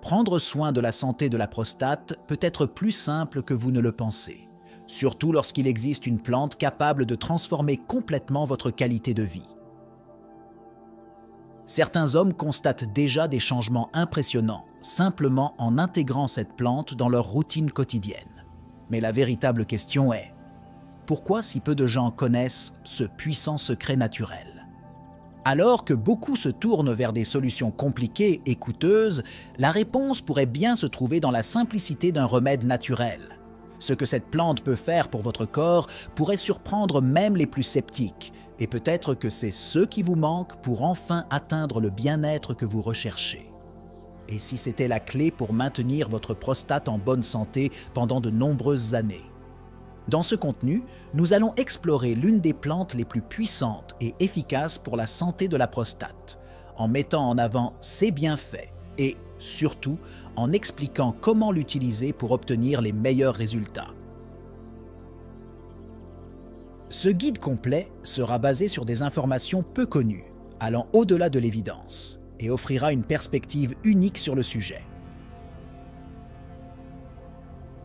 Prendre soin de la santé de la prostate peut être plus simple que vous ne le pensez, surtout lorsqu'il existe une plante capable de transformer complètement votre qualité de vie. Certains hommes constatent déjà des changements impressionnants simplement en intégrant cette plante dans leur routine quotidienne. Mais la véritable question est, pourquoi si peu de gens connaissent ce puissant secret naturel? Alors que beaucoup se tournent vers des solutions compliquées et coûteuses, la réponse pourrait bien se trouver dans la simplicité d'un remède naturel. Ce que cette plante peut faire pour votre corps pourrait surprendre même les plus sceptiques, et peut-être que c'est ce qui vous manque pour enfin atteindre le bien-être que vous recherchez. Et si c'était la clé pour maintenir votre prostate en bonne santé pendant de nombreuses années? Dans ce contenu, nous allons explorer l'une des plantes les plus puissantes et efficaces pour la santé de la prostate, en mettant en avant ses bienfaits et, surtout, en expliquant comment l'utiliser pour obtenir les meilleurs résultats. Ce guide complet sera basé sur des informations peu connues, allant au-delà de l'évidence, et offrira une perspective unique sur le sujet.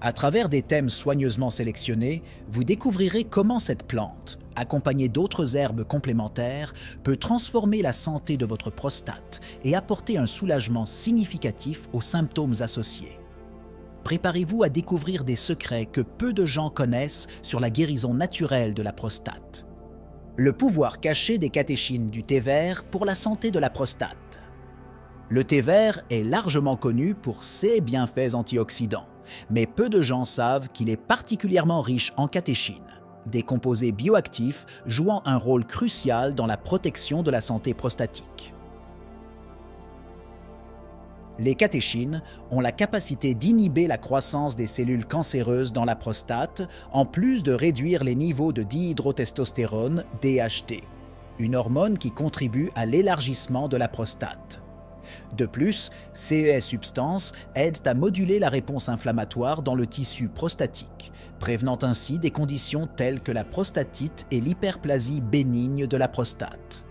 À travers des thèmes soigneusement sélectionnés, vous découvrirez comment cette plante, accompagnée d'autres herbes complémentaires, peut transformer la santé de votre prostate et apporter un soulagement significatif aux symptômes associés. Préparez-vous à découvrir des secrets que peu de gens connaissent sur la guérison naturelle de la prostate. Le pouvoir caché des catéchines du thé vert pour la santé de la prostate. Le thé vert est largement connu pour ses bienfaits antioxydants, mais peu de gens savent qu'il est particulièrement riche en catéchines, des composés bioactifs jouant un rôle crucial dans la protection de la santé prostatique. Les catéchines ont la capacité d'inhiber la croissance des cellules cancéreuses dans la prostate, en plus de réduire les niveaux de dihydrotestostérone, DHT, une hormone qui contribue à l'élargissement de la prostate. De plus, ces substances aident à moduler la réponse inflammatoire dans le tissu prostatique, prévenant ainsi des conditions telles que la prostatite et l'hyperplasie bénigne de la prostate.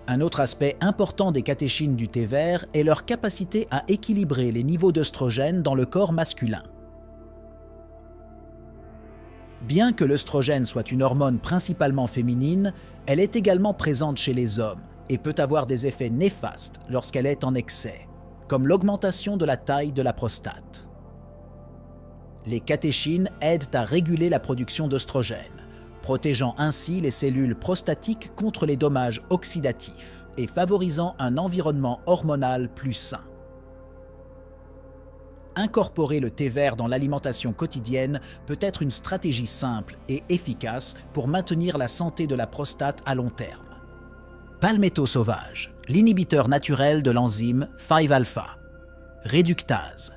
Un autre aspect important des catéchines du thé vert est leur capacité à équilibrer les niveaux d'œstrogène dans le corps masculin. Bien que l'œstrogène soit une hormone principalement féminine, elle est également présente chez les hommes et peut avoir des effets néfastes lorsqu'elle est en excès, comme l'augmentation de la taille de la prostate. Les catéchines aident à réguler la production d'œstrogène, protégeant ainsi les cellules prostatiques contre les dommages oxydatifs et favorisant un environnement hormonal plus sain. Incorporer le thé vert dans l'alimentation quotidienne peut être une stratégie simple et efficace pour maintenir la santé de la prostate à long terme. Palmetto sauvage, l'inhibiteur naturel de l'enzyme 5-alpha. Réductase.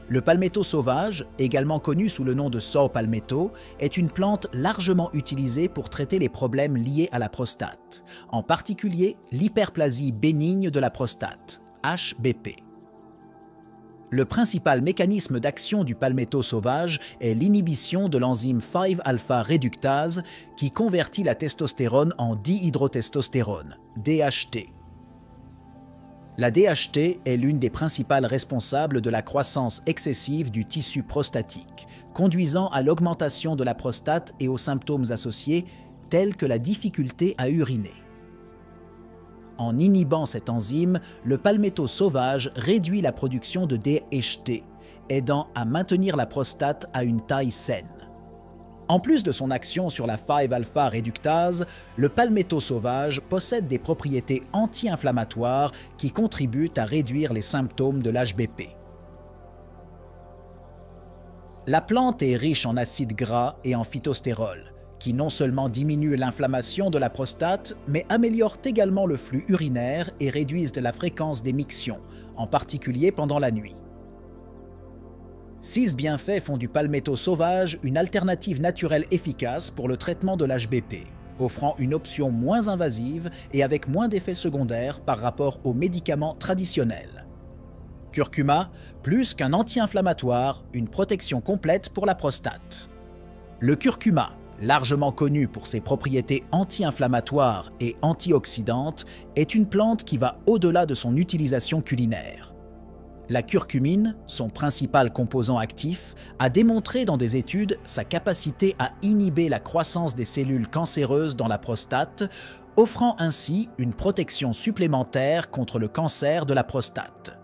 Le palmetto sauvage, également connu sous le nom de saw palmetto, est une plante largement utilisée pour traiter les problèmes liés à la prostate, en particulier l'hyperplasie bénigne de la prostate, HBP. Le principal mécanisme d'action du palmetto sauvage est l'inhibition de l'enzyme 5-alpha réductase qui convertit la testostérone en dihydrotestostérone, DHT. La DHT est l'une des principales responsables de la croissance excessive du tissu prostatique, conduisant à l'augmentation de la prostate et aux symptômes associés tels que la difficulté à uriner. En inhibant cette enzyme, le palmetto sauvage réduit la production de DHT, aidant à maintenir la prostate à une taille saine. En plus de son action sur la 5-alpha réductase, le palmetto sauvage possède des propriétés anti-inflammatoires qui contribuent à réduire les symptômes de l'HBP. La plante est riche en acides gras et en phytostérol, qui non seulement diminuent l'inflammation de la prostate, mais améliorent également le flux urinaire et réduisent la fréquence des mictions, en particulier pendant la nuit. 6 bienfaits font du palmetto sauvage une alternative naturelle efficace pour le traitement de l'HBP, offrant une option moins invasive et avec moins d'effets secondaires par rapport aux médicaments traditionnels. Curcuma, plus qu'un anti-inflammatoire, une protection complète pour la prostate. Le curcuma, largement connu pour ses propriétés anti-inflammatoires et antioxydantes, est une plante qui va au-delà de son utilisation culinaire. La curcumine, son principal composant actif, a démontré dans des études sa capacité à inhiber la croissance des cellules cancéreuses dans la prostate, offrant ainsi une protection supplémentaire contre le cancer de la prostate.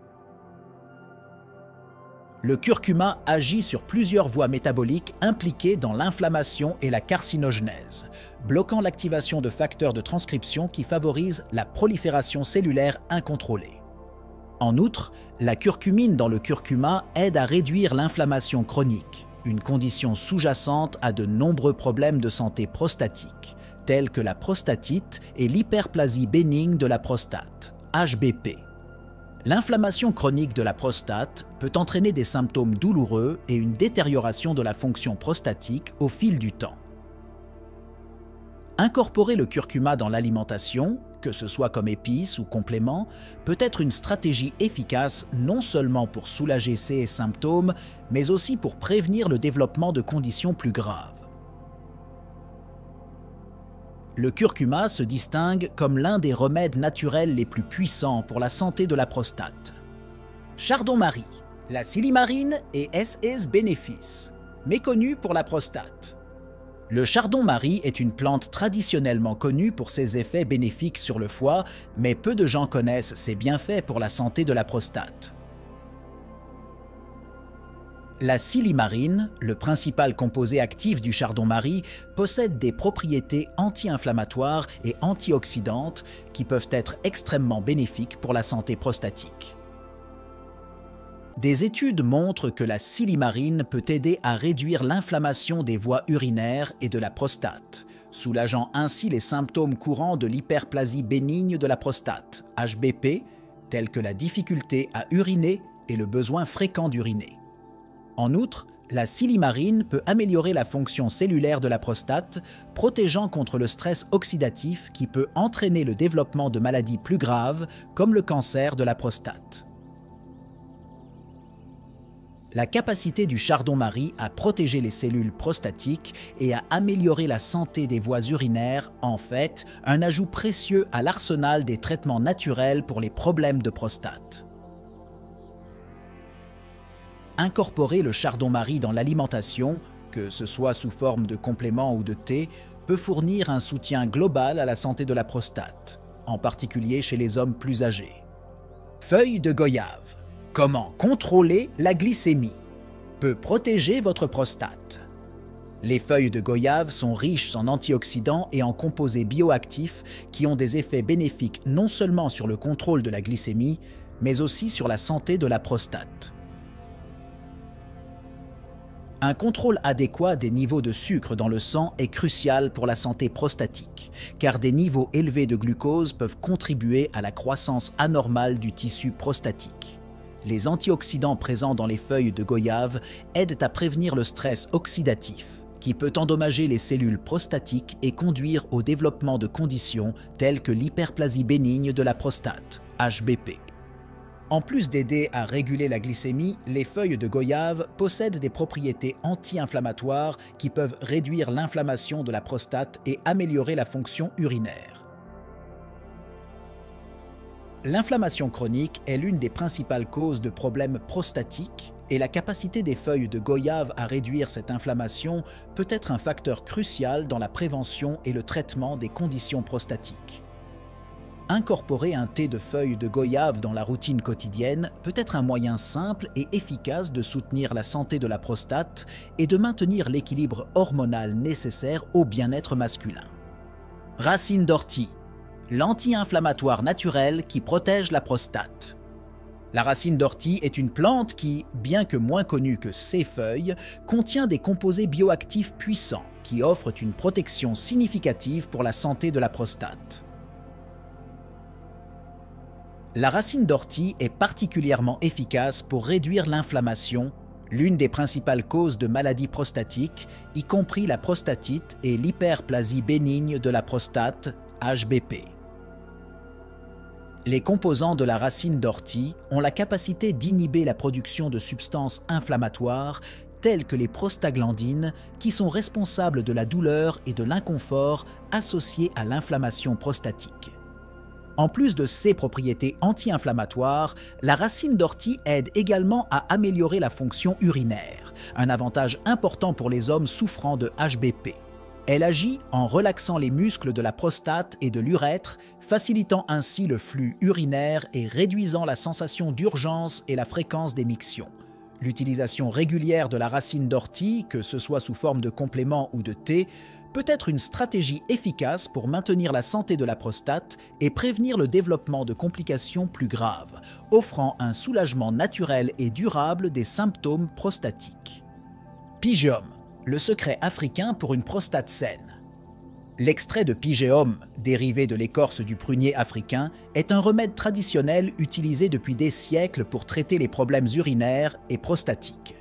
Le curcuma agit sur plusieurs voies métaboliques impliquées dans l'inflammation et la carcinogenèse, bloquant l'activation de facteurs de transcription qui favorisent la prolifération cellulaire incontrôlée. En outre, la curcumine dans le curcuma aide à réduire l'inflammation chronique, une condition sous-jacente à de nombreux problèmes de santé prostatique, tels que la prostatite et l'hyperplasie bénigne de la prostate, HBP. L'inflammation chronique de la prostate peut entraîner des symptômes douloureux et une détérioration de la fonction prostatique au fil du temps. Incorporer le curcuma dans l'alimentation, que ce soit comme épice ou complément, peut être une stratégie efficace non seulement pour soulager ces symptômes, mais aussi pour prévenir le développement de conditions plus graves. Le curcuma se distingue comme l'un des remèdes naturels les plus puissants pour la santé de la prostate. Chardon-Marie, la silimarine et SS bénéfices, méconnus pour la prostate. Le chardon-marie est une plante traditionnellement connue pour ses effets bénéfiques sur le foie, mais peu de gens connaissent ses bienfaits pour la santé de la prostate. La silimarine, le principal composé actif du chardon-marie, possède des propriétés anti-inflammatoires et antioxydantes qui peuvent être extrêmement bénéfiques pour la santé prostatique. Des études montrent que la silimarine peut aider à réduire l'inflammation des voies urinaires et de la prostate, soulageant ainsi les symptômes courants de l'hyperplasie bénigne de la prostate, HBP, tels que la difficulté à uriner et le besoin fréquent d'uriner. En outre, la silimarine peut améliorer la fonction cellulaire de la prostate, protégeant contre le stress oxydatif qui peut entraîner le développement de maladies plus graves comme le cancer de la prostate. La capacité du chardon-marie à protéger les cellules prostatiques et à améliorer la santé des voies urinaires en fait un ajout précieux à l'arsenal des traitements naturels pour les problèmes de prostate. Incorporer le chardon-marie dans l'alimentation, que ce soit sous forme de complément ou de thé, peut fournir un soutien global à la santé de la prostate, en particulier chez les hommes plus âgés. Feuilles de goyave. Comment contrôler la glycémie? Peut protéger votre prostate. Les feuilles de goyave sont riches en antioxydants et en composés bioactifs qui ont des effets bénéfiques non seulement sur le contrôle de la glycémie, mais aussi sur la santé de la prostate. Un contrôle adéquat des niveaux de sucre dans le sang est crucial pour la santé prostatique, car des niveaux élevés de glucose peuvent contribuer à la croissance anormale du tissu prostatique. Les antioxydants présents dans les feuilles de goyave aident à prévenir le stress oxydatif, qui peut endommager les cellules prostatiques et conduire au développement de conditions telles que l'hyperplasie bénigne de la prostate, HBP. En plus d'aider à réguler la glycémie, les feuilles de goyave possèdent des propriétés anti-inflammatoires qui peuvent réduire l'inflammation de la prostate et améliorer la fonction urinaire. L'inflammation chronique est l'une des principales causes de problèmes prostatiques et la capacité des feuilles de goyave à réduire cette inflammation peut être un facteur crucial dans la prévention et le traitement des conditions prostatiques. Incorporer un thé de feuilles de goyave dans la routine quotidienne peut être un moyen simple et efficace de soutenir la santé de la prostate et de maintenir l'équilibre hormonal nécessaire au bien-être masculin. Racine d'ortie, l'anti-inflammatoire naturel qui protège la prostate. La racine d'ortie est une plante qui, bien que moins connue que ses feuilles, contient des composés bioactifs puissants qui offrent une protection significative pour la santé de la prostate. La racine d'ortie est particulièrement efficace pour réduire l'inflammation, l'une des principales causes de maladies prostatiques, y compris la prostatite et l'hyperplasie bénigne de la prostate, HBP. Les composants de la racine d'ortie ont la capacité d'inhiber la production de substances inflammatoires telles que les prostaglandines qui sont responsables de la douleur et de l'inconfort associés à l'inflammation prostatique. En plus de ses propriétés anti-inflammatoires, la racine d'ortie aide également à améliorer la fonction urinaire, un avantage important pour les hommes souffrant de HBP. Elle agit en relaxant les muscles de la prostate et de l'urètre, facilitant ainsi le flux urinaire et réduisant la sensation d'urgence et la fréquence d'émiction. L'utilisation régulière de la racine d'ortie, que ce soit sous forme de complément ou de thé, peut être une stratégie efficace pour maintenir la santé de la prostate et prévenir le développement de complications plus graves, offrant un soulagement naturel et durable des symptômes prostatiques. Pygeum, le secret africain pour une prostate saine. L'extrait de Pygeum, dérivé de l'écorce du prunier africain, est un remède traditionnel utilisé depuis des siècles pour traiter les problèmes urinaires et prostatiques.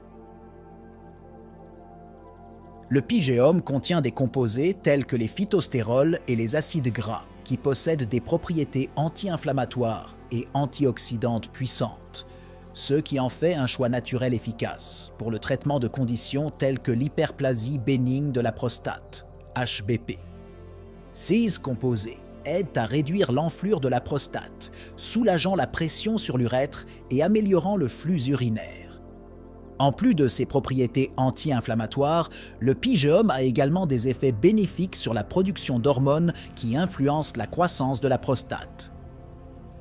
Le Pygeum contient des composés tels que les phytostérols et les acides gras, qui possèdent des propriétés anti-inflammatoires et antioxydantes puissantes, ce qui en fait un choix naturel efficace pour le traitement de conditions telles que l'hyperplasie bénigne de la prostate, HBP. Ces composés aident à réduire l'enflure de la prostate, soulageant la pression sur l'urètre et améliorant le flux urinaire. En plus de ses propriétés anti-inflammatoires, le Pygeum a également des effets bénéfiques sur la production d'hormones qui influencent la croissance de la prostate.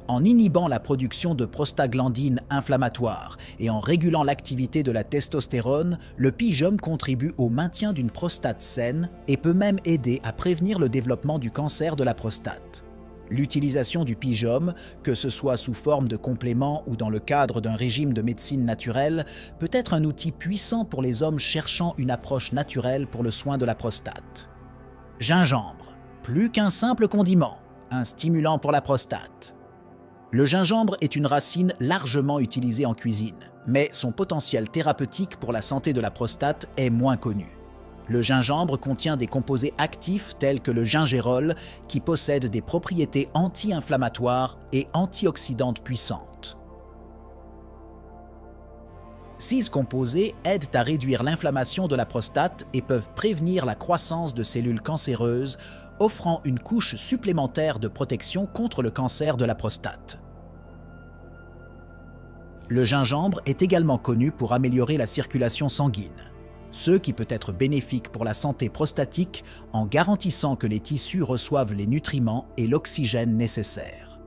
En inhibant la production de prostaglandines inflammatoires et en régulant l'activité de la testostérone, le Pygeum contribue au maintien d'une prostate saine et peut même aider à prévenir le développement du cancer de la prostate. L'utilisation du Pygeum, que ce soit sous forme de complément ou dans le cadre d'un régime de médecine naturelle, peut être un outil puissant pour les hommes cherchant une approche naturelle pour le soin de la prostate. Gingembre, plus qu'un simple condiment, un stimulant pour la prostate. Le gingembre est une racine largement utilisée en cuisine, mais son potentiel thérapeutique pour la santé de la prostate est moins connu. Le gingembre contient des composés actifs tels que le gingérol qui possèdent des propriétés anti-inflammatoires et antioxydantes puissantes. Ces composés aident à réduire l'inflammation de la prostate et peuvent prévenir la croissance de cellules cancéreuses, offrant une couche supplémentaire de protection contre le cancer de la prostate. Le gingembre est également connu pour améliorer la circulation sanguine, ce qui peut être bénéfique pour la santé prostatique en garantissant que les tissus reçoivent les nutriments et l'oxygène nécessaires.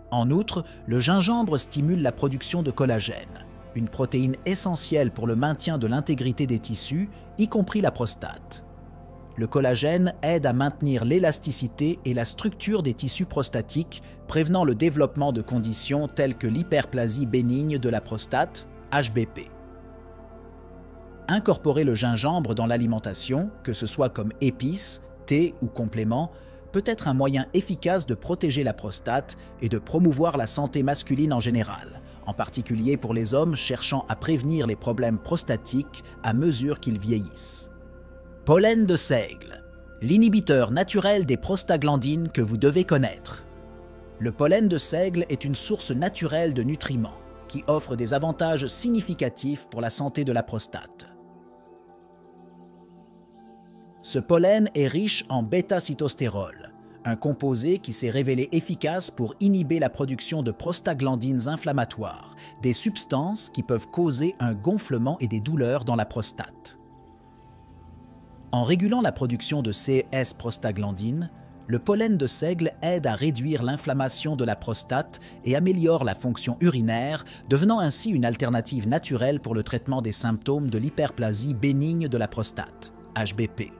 En outre, le gingembre stimule la production de collagène, une protéine essentielle pour le maintien de l'intégrité des tissus, y compris la prostate. Le collagène aide à maintenir l'élasticité et la structure des tissus prostatiques, prévenant le développement de conditions telles que l'hyperplasie bénigne de la prostate, HBP. Incorporer le gingembre dans l'alimentation, que ce soit comme épice, thé ou complément, peut être un moyen efficace de protéger la prostate et de promouvoir la santé masculine en général, en particulier pour les hommes cherchant à prévenir les problèmes prostatiques à mesure qu'ils vieillissent. Pollen de seigle, l'inhibiteur naturel des prostaglandines que vous devez connaître. Le pollen de seigle est une source naturelle de nutriments qui offre des avantages significatifs pour la santé de la prostate. Ce pollen est riche en bêta-cytostérol, un composé qui s'est révélé efficace pour inhiber la production de prostaglandines inflammatoires, des substances qui peuvent causer un gonflement et des douleurs dans la prostate. En régulant la production de ces prostaglandines, le pollen de seigle aide à réduire l'inflammation de la prostate et améliore la fonction urinaire, devenant ainsi une alternative naturelle pour le traitement des symptômes de l'hyperplasie bénigne de la prostate, HBP.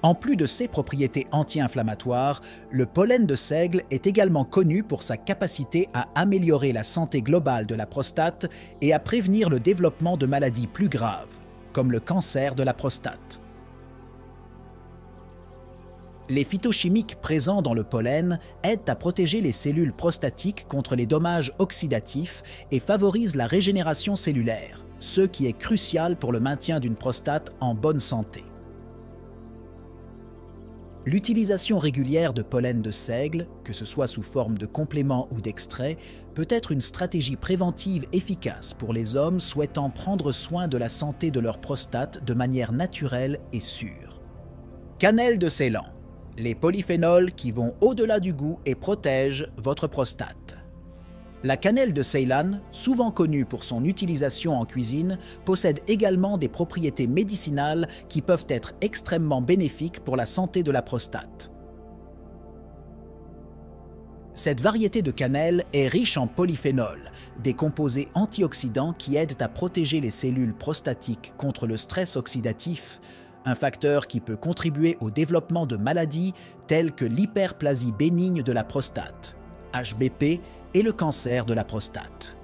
En plus de ses propriétés anti-inflammatoires, le pollen de seigle est également connu pour sa capacité à améliorer la santé globale de la prostate et à prévenir le développement de maladies plus graves, comme le cancer de la prostate. Les phytochimiques présents dans le pollen aident à protéger les cellules prostatiques contre les dommages oxydatifs et favorisent la régénération cellulaire, ce qui est crucial pour le maintien d'une prostate en bonne santé. L'utilisation régulière de pollen de seigle, que ce soit sous forme de complément ou d'extrait, peut être une stratégie préventive efficace pour les hommes souhaitant prendre soin de la santé de leur prostate de manière naturelle et sûre. Cannelle de Ceylan, les polyphénols qui vont au-delà du goût et protègent votre prostate. La cannelle de Ceylan, souvent connue pour son utilisation en cuisine, possède également des propriétés médicinales qui peuvent être extrêmement bénéfiques pour la santé de la prostate. Cette variété de cannelle est riche en polyphénols, des composés antioxydants qui aident à protéger les cellules prostatiques contre le stress oxydatif, un facteur qui peut contribuer au développement de maladies telles que l'hyperplasie bénigne de la prostate, HBP, et le cancer de la prostate.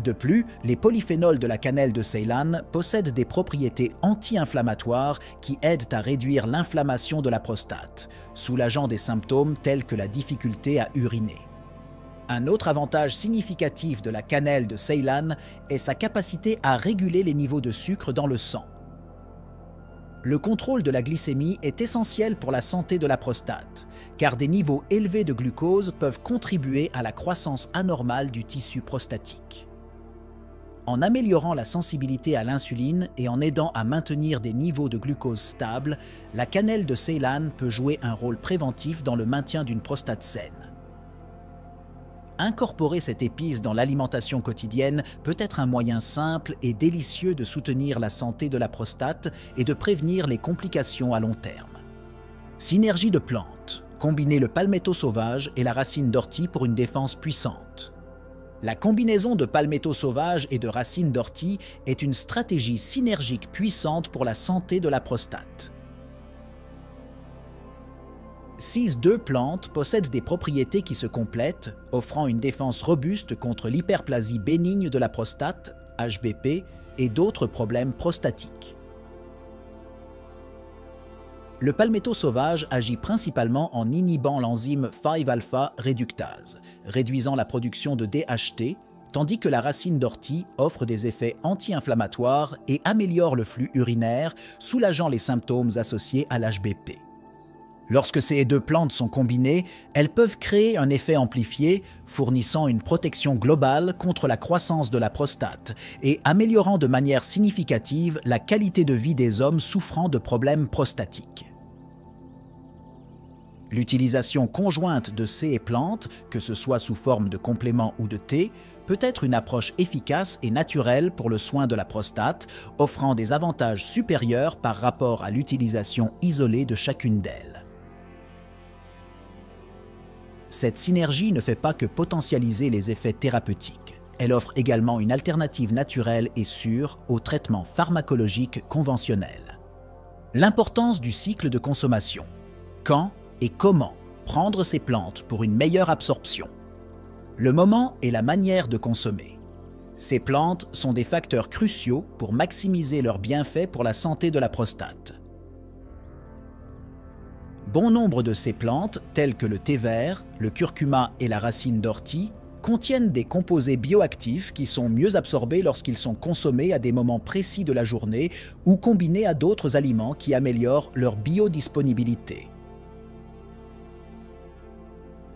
De plus, les polyphénols de la cannelle de Ceylan possèdent des propriétés anti-inflammatoires qui aident à réduire l'inflammation de la prostate, soulageant des symptômes tels que la difficulté à uriner. Un autre avantage significatif de la cannelle de Ceylan est sa capacité à réguler les niveaux de sucre dans le sang. Le contrôle de la glycémie est essentiel pour la santé de la prostate, car des niveaux élevés de glucose peuvent contribuer à la croissance anormale du tissu prostatique. En améliorant la sensibilité à l'insuline et en aidant à maintenir des niveaux de glucose stables, la cannelle de Ceylan peut jouer un rôle préventif dans le maintien d'une prostate saine. Incorporer cette épice dans l'alimentation quotidienne peut être un moyen simple et délicieux de soutenir la santé de la prostate et de prévenir les complications à long terme. Synergie de plantes. Combinez le palmetto sauvage et la racine d'ortie pour une défense puissante. La combinaison de palmetto sauvage et de racine d'ortie est une stratégie synergique puissante pour la santé de la prostate. 6-2 plantes possèdent des propriétés qui se complètent, offrant une défense robuste contre l'hyperplasie bénigne de la prostate, HBP, et d'autres problèmes prostatiques. Le palmetto sauvage agit principalement en inhibant l'enzyme 5-alpha réductase, réduisant la production de DHT, tandis que la racine d'ortie offre des effets anti-inflammatoires et améliore le flux urinaire, soulageant les symptômes associés à l'HBP. Lorsque ces deux plantes sont combinées, elles peuvent créer un effet amplifié, fournissant une protection globale contre la croissance de la prostate et améliorant de manière significative la qualité de vie des hommes souffrant de problèmes prostatiques. L'utilisation conjointe de ces plantes, que ce soit sous forme de complément ou de thé, peut être une approche efficace et naturelle pour le soin de la prostate, offrant des avantages supérieurs par rapport à l'utilisation isolée de chacune d'elles. Cette synergie ne fait pas que potentialiser les effets thérapeutiques. Elle offre également une alternative naturelle et sûre aux traitements pharmacologiques conventionnels. L'importance du cycle de consommation. Quand et comment prendre ces plantes pour une meilleure absorption? Le moment et la manière de consommer. Ces plantes sont des facteurs cruciaux pour maximiser leurs bienfaits pour la santé de la prostate. Bon nombre de ces plantes, telles que le thé vert, le curcuma et la racine d'ortie, contiennent des composés bioactifs qui sont mieux absorbés lorsqu'ils sont consommés à des moments précis de la journée ou combinés à d'autres aliments qui améliorent leur biodisponibilité.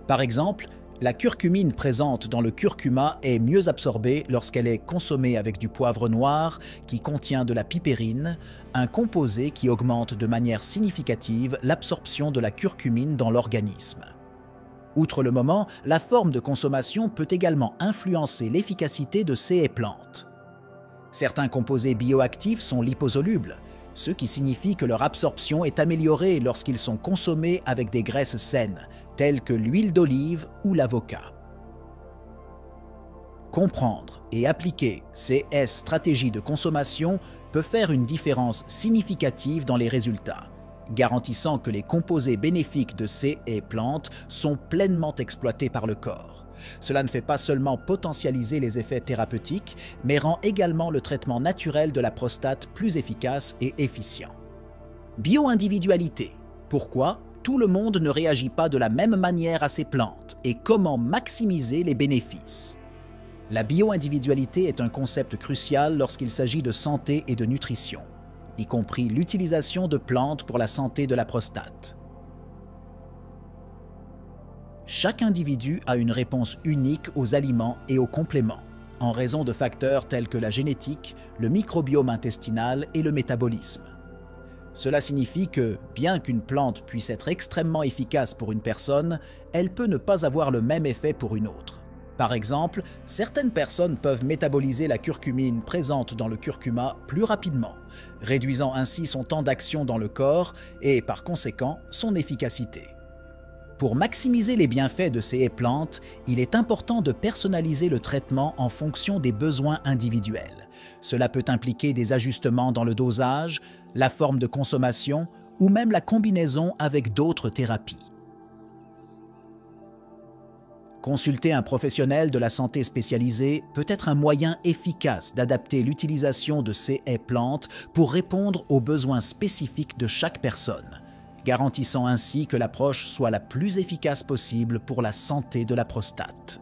Par exemple, la curcumine présente dans le curcuma est mieux absorbée lorsqu'elle est consommée avec du poivre noir qui contient de la pipérine, un composé qui augmente de manière significative l'absorption de la curcumine dans l'organisme. Outre le moment, la forme de consommation peut également influencer l'efficacité de ces plantes. Certains composés bioactifs sont liposolubles, ce qui signifie que leur absorption est améliorée lorsqu'ils sont consommés avec des graisses saines, telles que l'huile d'olive ou l'avocat. Comprendre et appliquer ces stratégies de consommation peut faire une différence significative dans les résultats, garantissant que les composés bénéfiques de ces plantes sont pleinement exploités par le corps. Cela ne fait pas seulement potentialiser les effets thérapeutiques, mais rend également le traitement naturel de la prostate plus efficace et efficient. Bio-individualité. Pourquoi tout le monde ne réagit pas de la même manière à ces plantes et comment maximiser les bénéfices? La bio-individualité est un concept crucial lorsqu'il s'agit de santé et de nutrition, y compris l'utilisation de plantes pour la santé de la prostate. Chaque individu a une réponse unique aux aliments et aux compléments, en raison de facteurs tels que la génétique, le microbiome intestinal et le métabolisme. Cela signifie que, bien qu'une plante puisse être extrêmement efficace pour une personne, elle peut ne pas avoir le même effet pour une autre. Par exemple, certaines personnes peuvent métaboliser la curcumine présente dans le curcuma plus rapidement, réduisant ainsi son temps d'action dans le corps et, par conséquent, son efficacité. Pour maximiser les bienfaits de ces plantes, il est important de personnaliser le traitement en fonction des besoins individuels. Cela peut impliquer des ajustements dans le dosage, la forme de consommation ou même la combinaison avec d'autres thérapies. Consulter un professionnel de la santé spécialisé peut être un moyen efficace d'adapter l'utilisation de ces plantes pour répondre aux besoins spécifiques de chaque personne, garantissant ainsi que l'approche soit la plus efficace possible pour la santé de la prostate.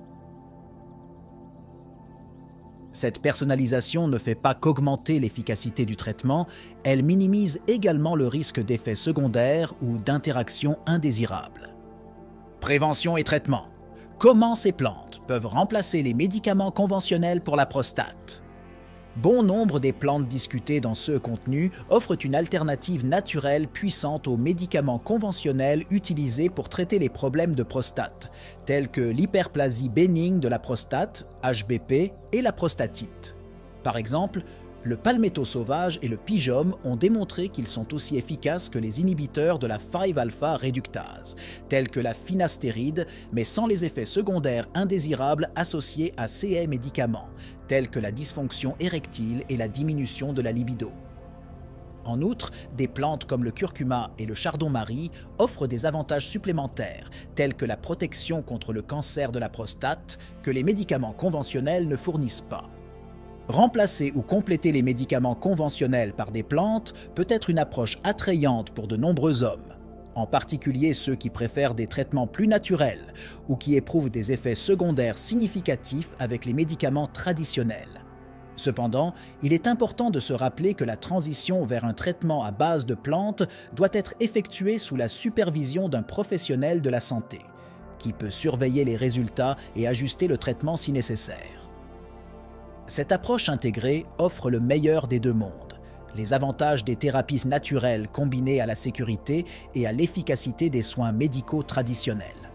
Cette personnalisation ne fait pas qu'augmenter l'efficacité du traitement, elle minimise également le risque d'effets secondaires ou d'interactions indésirables. Prévention et traitement. Comment ces plantes peuvent remplacer les médicaments conventionnels pour la prostate? Bon nombre des plantes discutées dans ce contenu offrent une alternative naturelle puissante aux médicaments conventionnels utilisés pour traiter les problèmes de prostate, tels que l'hyperplasie bénigne de la prostate, HBP, et la prostatite. Par exemple, le palmetto sauvage et le pyjum ont démontré qu'ils sont aussi efficaces que les inhibiteurs de la 5-alpha réductase, tels que la finastéride, mais sans les effets secondaires indésirables associés à ces médicaments, tels que la dysfonction érectile et la diminution de la libido. En outre, des plantes comme le curcuma et le chardon-marie offrent des avantages supplémentaires, tels que la protection contre le cancer de la prostate, que les médicaments conventionnels ne fournissent pas. Remplacer ou compléter les médicaments conventionnels par des plantes peut être une approche attrayante pour de nombreux hommes, en particulier ceux qui préfèrent des traitements plus naturels ou qui éprouvent des effets secondaires significatifs avec les médicaments traditionnels. Cependant, il est important de se rappeler que la transition vers un traitement à base de plantes doit être effectuée sous la supervision d'un professionnel de la santé, qui peut surveiller les résultats et ajuster le traitement si nécessaire. Cette approche intégrée offre le meilleur des deux mondes, les avantages des thérapies naturelles combinés à la sécurité et à l'efficacité des soins médicaux traditionnels.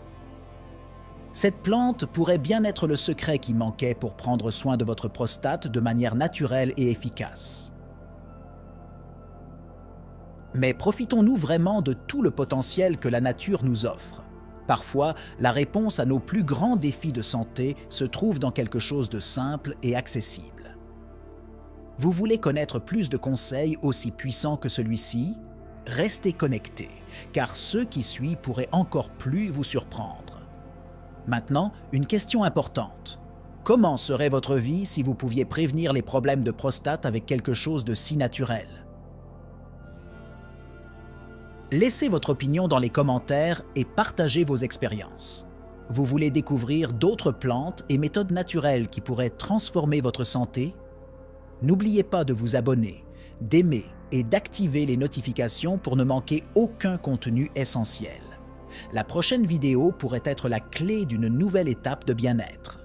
Cette plante pourrait bien être le secret qui manquait pour prendre soin de votre prostate de manière naturelle et efficace. Mais profitons-nous vraiment de tout le potentiel que la nature nous offre? Parfois, la réponse à nos plus grands défis de santé se trouve dans quelque chose de simple et accessible. Vous voulez connaître plus de conseils aussi puissants que celui-ci? Restez connectés, car ce qui suit pourrait encore plus vous surprendre. Maintenant, une question importante. Comment serait votre vie si vous pouviez prévenir les problèmes de prostate avec quelque chose de si naturel? Laissez votre opinion dans les commentaires et partagez vos expériences. Vous voulez découvrir d'autres plantes et méthodes naturelles qui pourraient transformer votre santé? N'oubliez pas de vous abonner, d'aimer et d'activer les notifications pour ne manquer aucun contenu essentiel. La prochaine vidéo pourrait être la clé d'une nouvelle étape de bien-être.